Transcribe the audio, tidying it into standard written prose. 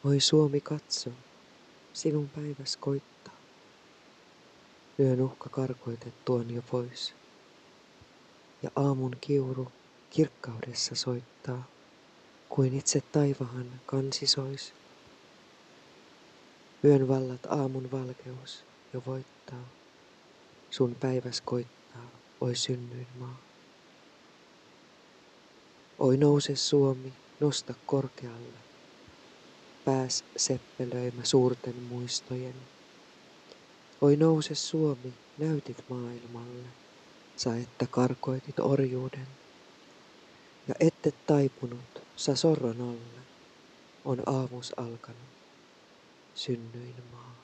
Oi Suomi katso, sinun päiväs koittaa. Yön uhka karkoitettu on jo pois. Ja aamun kiuru kirkkaudessa soittaa, kuin itse taivahan kansi sois. Yön vallat aamun valkeus jo voittaa. Sun päiväs koittaa, oi synnyinmaa. Oi nouse Suomi, nosta korkealle. Pääs seppelöimä suurten muistojen. Oi nouse Suomi, näytit maailmalle, sä että karkoitit orjuuden. Ja ette taipunut, sä sorron alle, on aamus alkanut, synnyin maa.